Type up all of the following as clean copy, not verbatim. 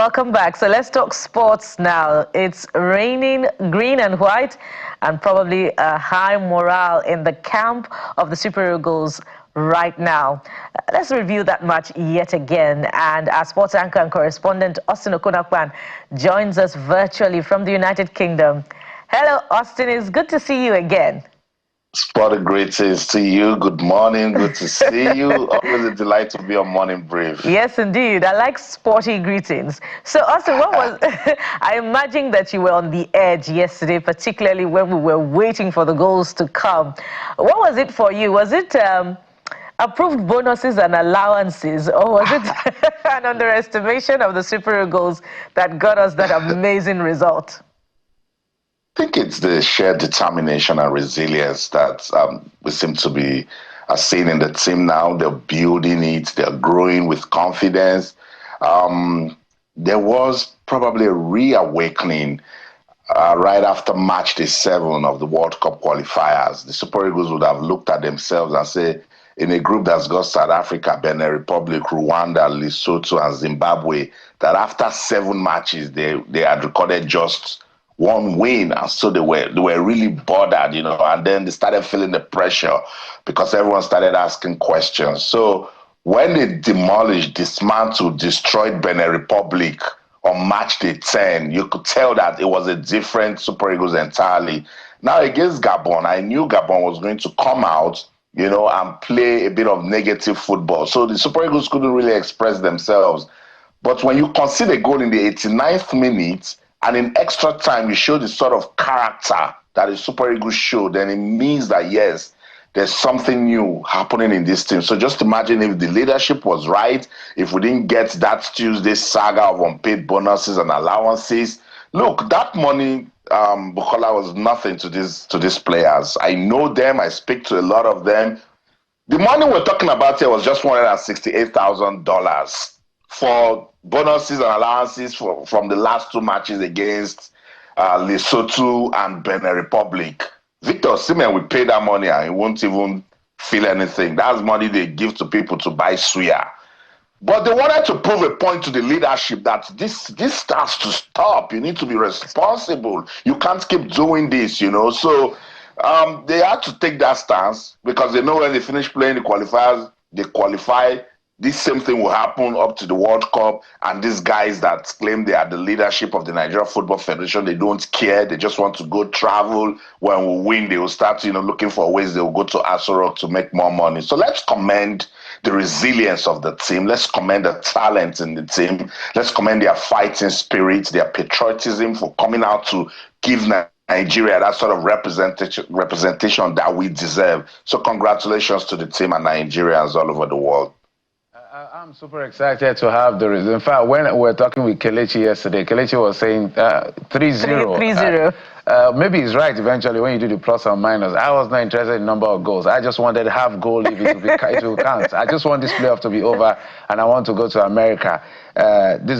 welcome back. So let's talk sports now. It's raining green and white and probably a high morale in the camp of the Super Eagles right now. Let's review that match yet again. And our sports anchor and correspondent, Austin Okunakwan, joins us virtually from the United Kingdom. Hello, Austin. It's good to see you again. Spotted greetings to you. Good morning. Good to see you. Always a delight to be on Morning Brief. Yes, indeed. I like sporty greetings. So, Austin, what was... I imagine that you were on the edge yesterday, particularly when we were waiting for the goals to come. What was it for you? Was it approved bonuses and allowances, or was it an underestimation of the Super Eagles that got us that amazing result? I think it's the shared determination and resilience that we seem to be seeing in the team now. They're building it. They're growing with confidence. There was probably a reawakening right after match day 7 of the World Cup qualifiers. The Super Eagles would have looked at themselves and say, in a group that's got South Africa, Benin Republic, Rwanda, Lesotho, and Zimbabwe, that after 7 matches, they had recorded just one win, and so they were really bothered, you know, and then they started feeling the pressure because everyone started asking questions. So when they demolished, dismantled, destroyed Benin Republic on match day 10, you could tell that it was a different Super Eagles entirely. Now against Gabon, I knew Gabon was going to come out, you know, and play a bit of negative football. So the Super Eagles couldn't really express themselves. But when you concede a goal in the 89th minute, and in extra time, you show the sort of character that the Super Eagles show, then it means that, yes, there's something new happening in this team. So just imagine if the leadership was right, if we didn't get that Tuesday saga of unpaid bonuses and allowances. Look, that money, Bukola, was nothing to these players. I know them. I speak to a lot of them. The money we're talking about here was just $168,000 for bonuses and allowances from the last 2 matches against Lesotho and Benin Republic. Victor Osimhen will pay that money and he won't even feel anything. That's money they give to people to buy suya. But they wanted to prove a point to the leadership that this starts to stop. You need to be responsible. You can't keep doing this, you know. So they had to take that stance because they know when they finish playing the qualifiers, they qualify. This same thing will happen up to the World Cup, and these guys that claim they are the leadership of the Nigeria Football Federation, they don't care. They just want to go travel. When we win, they will start, you know, looking for ways they will go to Aso Rock to make more money. So let's commend the resilience of the team. Let's commend the talent in the team. Let's commend their fighting spirit, their patriotism for coming out to give Nigeria that sort of representation that we deserve. So congratulations to the team and Nigerians all over the world. I'm super excited to have the result. In fact, when we were talking with Kelechi yesterday, Kelechi was saying 3-0. 3-0. Maybe he's right eventually when you do the plus and minus. I was not interested in number of goals. I just wanted half goal if it will count. I just want this playoff to be over and I want to go to America. That's the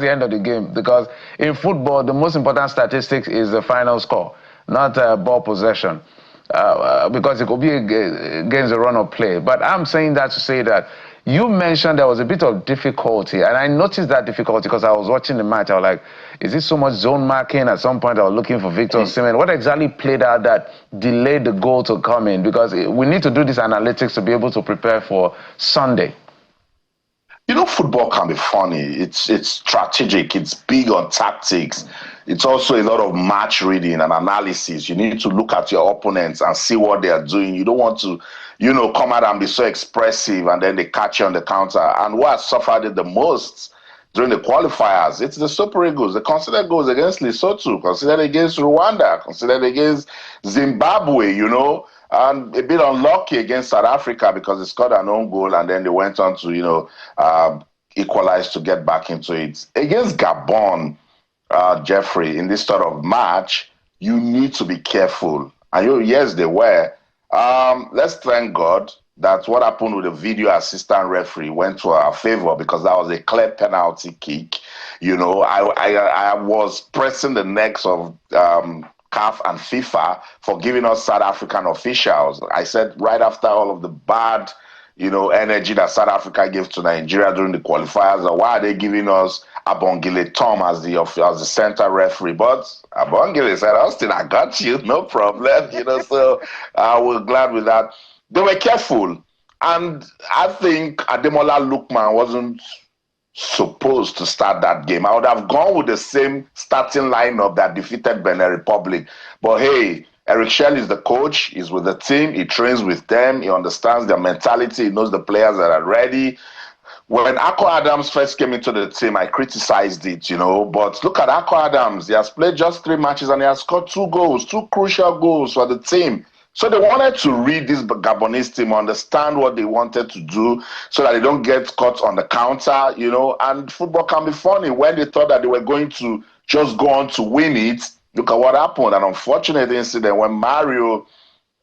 end of the game, because in football, the most important statistics is the final score, not ball possession. Because it could be against the run of play. But I'm saying that to say that you mentioned there was a bit of difficulty, and I noticed that difficulty because I was watching the match. I was like, is this so much zone marking? At some point, I was looking for Victor Osimhen. What exactly played out that delayed the goal to come in? Because we need to do this analytics to be able to prepare for Sunday. You know, football can be funny. It's strategic. It's big on tactics. It's also a lot of match reading and analysis. You need to look at your opponents and see what they are doing. You don't want to, you know, come out and be so expressive and then they catch you on the counter. And what suffered it the most during the qualifiers, it's the Super Eagles. They considered goals against Lesotho, considered against Rwanda, considered against Zimbabwe, you know, and a bit unlucky against South Africa because they scored an own goal and then they went on to, you know, equalize to get back into it. Against Gabon, Jeffrey, in this sort of match, you need to be careful. And yes, they were. Let's thank God that what happened with the video assistant referee went to our favor, because that was a clear penalty kick. You know, I was pressing the necks of CAF and FIFA for giving us South African officials. I said right after all of the bad, energy that South Africa gave to Nigeria during the qualifiers, or why are they giving us Abongile Tom as the center referee? But Abongile said, Austin, I got you, no problem. So we're glad with that. They were careful, and I think Ademola Lookman wasn't supposed to start that game. I would have gone with the same starting lineup that defeated Benin Republic. But hey, Eric Shell is the coach. He's with the team. He trains with them. He understands their mentality. He knows the players that are ready. When Akko Adams first came into the team, I criticized it, But look at Akko Adams. He has played just 3 matches and he has scored 2 goals, 2 crucial goals for the team. So they wanted to read this Gabonese team, understand what they wanted to do so that they don't get caught on the counter, And football can be funny. When they thought that they were going to just go on to win it, look at what happened. An unfortunate incident when Mario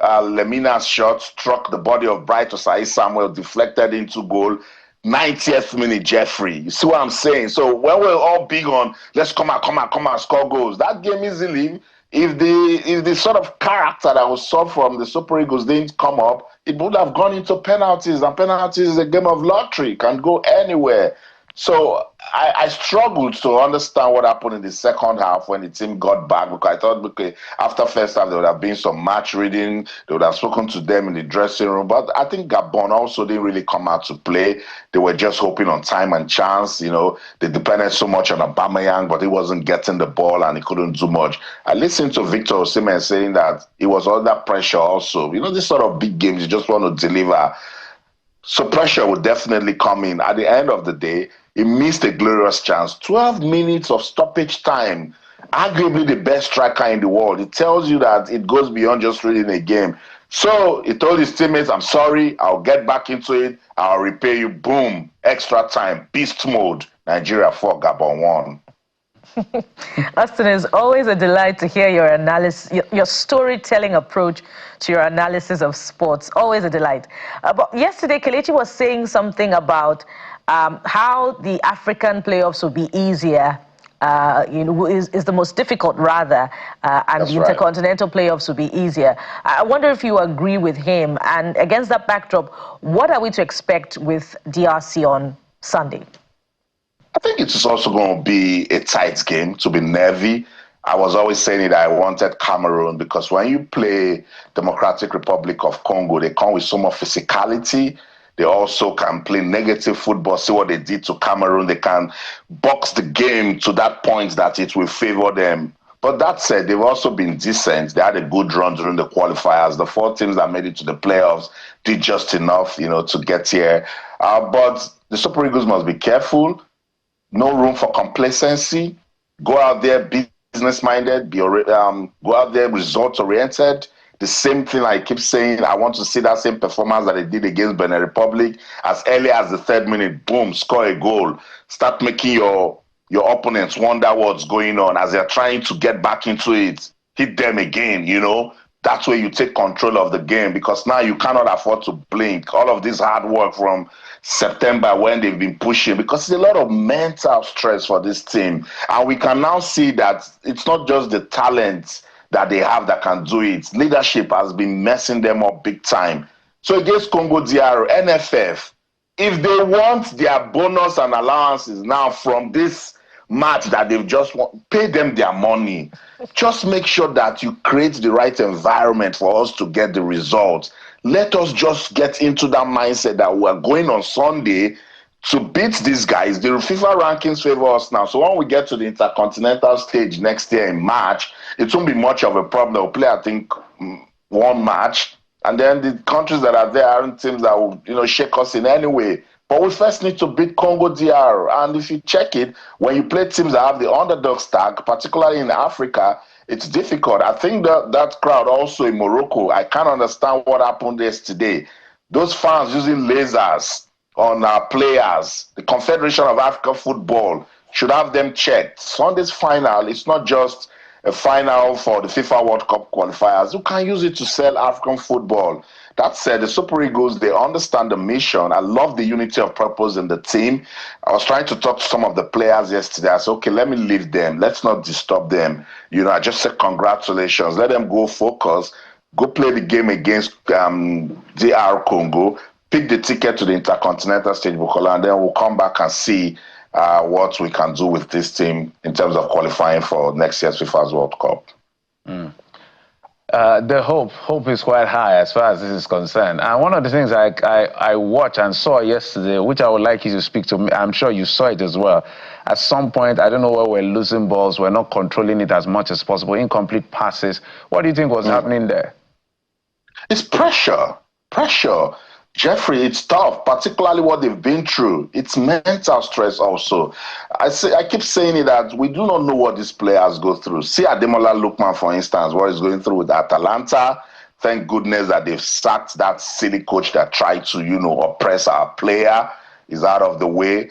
Lemina's shot struck the body of Bright Osai Samuel, deflected into goal. 90th minute, Jeffrey. You see what I'm saying? So when we're all big on let's come out, score goals, that game easily, if the sort of character that was saw from the Super Eagles didn't come up, it would have gone into penalties, and penalties is a game of lottery, can go anywhere. So I struggled to understand what happened in the second half when the team got back, because I thought, okay, after first half there would have been some match reading, they would have spoken to them in the dressing room. But I think Gabon also didn't really come out to play. They were just hoping on time and chance. They depended so much on Aubameyang, but he wasn't getting the ball and he couldn't do much. I listened to Victor Osimhen saying that he was under pressure also. This sort of big games, you just want to deliver. So pressure would definitely come in. At the end of the day, he missed a glorious chance. 12 minutes of stoppage time. Arguably the best striker in the world. It tells you that it goes beyond just reading a game. So he told his teammates, I'm sorry, I'll get back into it. I'll repay you. Boom. Extra time. Beast mode. Nigeria 4, Gabon 1. Austin, it's always a delight to hear your analysis, your storytelling approach to your analysis of sports. Always a delight. But yesterday, Kelechi was saying something about how the African playoffs will be easier, is the most difficult rather, and That's the intercontinental playoffs will be easier. I wonder if you agree with him. And against that backdrop, what are we to expect with DRC on Sunday? I think it's also going to be a tight game, to be nervy. I was always saying it, I wanted Cameroon, because when you play Democratic Republic of Congo, they come with so much physicality. They also can play negative football. See what they did to Cameroon. They can box the game to that point that it will favor them. But that said, they've also been decent. They had a good run during the qualifiers. The 4 teams that made it to the playoffs did just enough, to get here. But the Super Eagles must be careful. No room for complacency. Go out there business-minded. Go out there result-oriented. The same thing I keep saying, I want to see that same performance that they did against Benin Republic. As early as the 3rd minute, boom, score a goal. Start making your opponents wonder what's going on as they're trying to get back into it. Hit them again, That's where you take control of the game, because now you cannot afford to blink. All of this hard work from September when they've been pushing, because it's a lot of mental stress for this team. And we can now see that it's not just the talent that they have that can do it. Leadership has been messing them up big time. So against Congo DR, NFF, if they want their bonus and allowances now from this match that they've just pay them their money. Just make sure that you create the right environment for us to get the results. Let us just get into that mindset that we're going on Sunday to beat these guys. The FIFA rankings favor us now. So when we get to the intercontinental stage next year in March, it won't be much of a problem. They'll play, I think, 1 match. And then the countries that are there aren't teams that will, shake us in any way. But we first need to beat Congo DR. And if you check it, when you play teams that have the underdog stack, particularly in Africa, it's difficult. I think that crowd also in Morocco, I can't understand what happened yesterday. Those fans using lasers on our players. The Confederation of African Football should have them checked. Sunday's final, it's not just a final for the FIFA World Cup qualifiers. You can use it to sell African football. That said, the Super Eagles, they understand the mission. I love the unity of purpose in the team. I was trying to talk to some of the players yesterday. I said, okay, let me leave them. Let's not disturb them. I just said congratulations. Let them go focus. Go play the game against DR Congo. pick the ticket to the Intercontinental stage, Bukola, and then we'll come back and see what we can do with this team in terms of qualifying for next year's FIFA's World Cup. The hope is quite high as far as this is concerned. And one of the things I watched and saw yesterday, which I would like you to speak to me, I'm sure you saw it as well. At some point, I don't know where we're losing balls, we're not controlling it as much as possible, incomplete passes. What do you think was happening there? It's pressure. Jeffrey, it's tough, particularly what they've been through. It's mental stress also. I keep saying it that we do not know what these players go through. See Ademola Lookman, for instance, what he's going through with Atalanta. Thank goodness that they've sacked that silly coach that tried to, oppress our player. Is out of the way.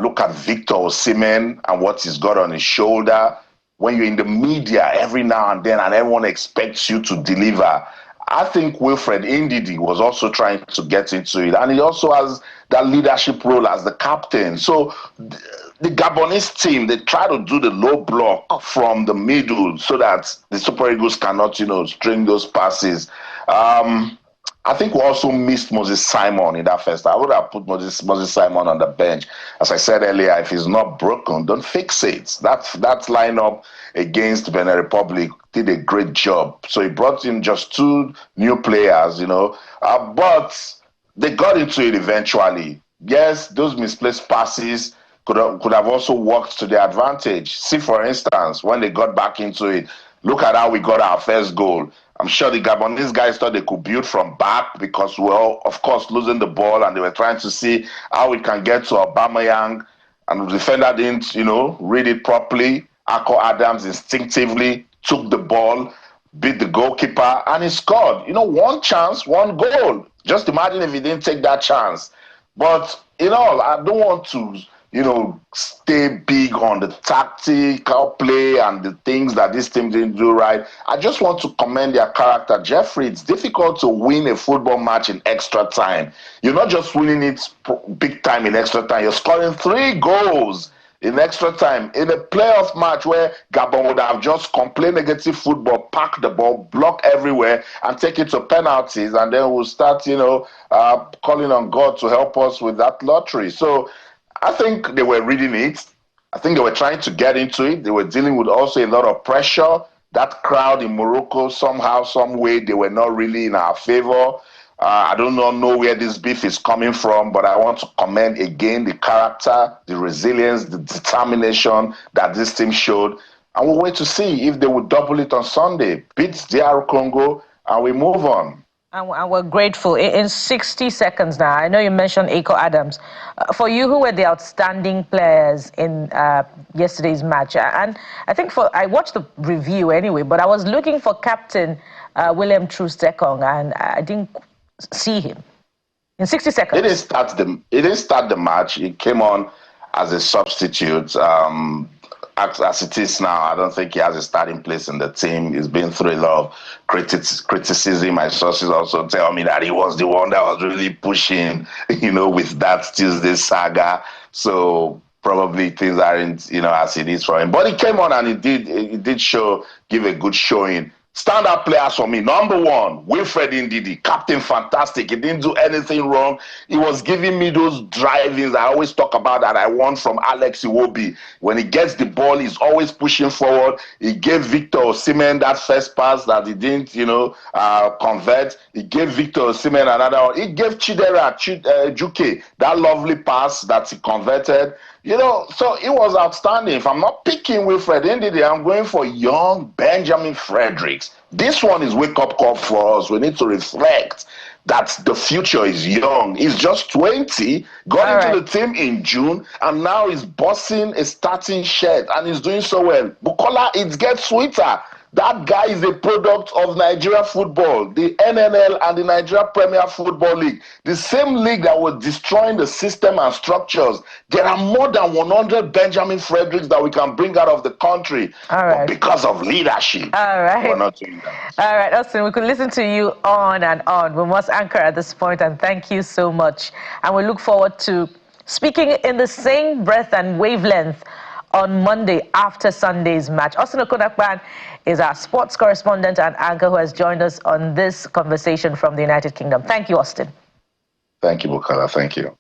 Look at Victor Osimhen and what he's got on his shoulder. When you're in the media every now and then and everyone expects you to deliver, I think Wilfred Ndidi was also trying to get into it. And he also has that leadership role as the captain. So the Gabonese team, they try to do the low block from the middle so that the Super Eagles cannot, string those passes. I think we also missed Moses Simon in that first. I would have put Moses Simon on the bench. As I said earlier, if he's not broken, don't fix it. That lineup against Benin Republic did a great job. So he brought in just 2 new players, but they got into it eventually. Yes, those misplaced passes could have also worked to their advantage. See, for instance, when they got back into it, look at how we got our first goal. I'm sure the Gabonese guys thought they could build from back because we were, of course, losing the ball, and they were trying to see how we can get to Aubameyang, and the defender didn't, read it properly. Akko Adams instinctively took the ball, beat the goalkeeper, and he scored. One chance, one goal. Just imagine if he didn't take that chance. But, I don't want to, stay big on the tactical play and the things that this team didn't do right. I just want to commend their character. Jeffrey, it's difficult to win a football match in extra time. You're not just winning it big time in extra time. You're scoring 3 goals in extra time in a playoff match where Gabon would have just played negative football, pack the ball, block everywhere, and take it to penalties, and then we'll start, calling on God to help us with that lottery. So I think they were reading it. I think they were trying to get into it. They were dealing with also a lot of pressure. That crowd in Morocco, somehow, some way, they were not really in our favor. I don't know where this beef is coming from, but I want to commend again the character, the resilience, the determination that this team showed. And we'll wait to see if they will double it on Sunday, beat DR Congo, and we move on. And we're grateful. In 60 seconds now, I know you mentioned Akko Adams. For you, who were the outstanding players in yesterday's match? And I think I watched the review anyway, but I was looking for Captain William Troost-Ekong, and I didn't see him. In 60 seconds. He didn't start the match. He came on as a substitute. As it is now, I don't think he has a starting place in the team. He's been through a lot of criticism. My sources also tell me that he was the one that was really pushing, with that Tuesday saga. So probably things aren't, as it is for him. But he came on and he did give a good showing. Standout players for me. Number 1, Wilfred Ndidi, captain, fantastic. He didn't do anything wrong. He was giving me those drivings I always talk about that I want from Alex Iwobi. When he gets the ball, he's always pushing forward. He gave Victor Osimhen that first pass that he didn't, convert. He gave Victor Osimhen another one. He gave Chidera Juke that lovely pass that he converted. So it was outstanding. If I'm not picking Wilfred Ndidi, I'm going for young Benjamin Fredericks. This one is wake-up call for us. We need to reflect that the future is young. He's just 20, got into the team in June, and now he's bossing a starting shirt, and he's doing so well. Bukola, it gets sweeter. That guy is a product of Nigeria football, the NNL and the Nigeria Premier Football League, the same league that was destroying the system and structures. There are more than 100 Benjamin Fredericks that we can bring out of the country, but because of leadership, we're not doing that. All right, Austin, we could listen to you on and on. We must anchor at this point, and thank you so much. And we look forward to speaking in the same breath and wavelength on Monday after Sunday's match. Austin Okonakpan is our sports correspondent and anchor who has joined us on this conversation from the United Kingdom. Thank you, Austin. Thank you, Bukola. Thank you.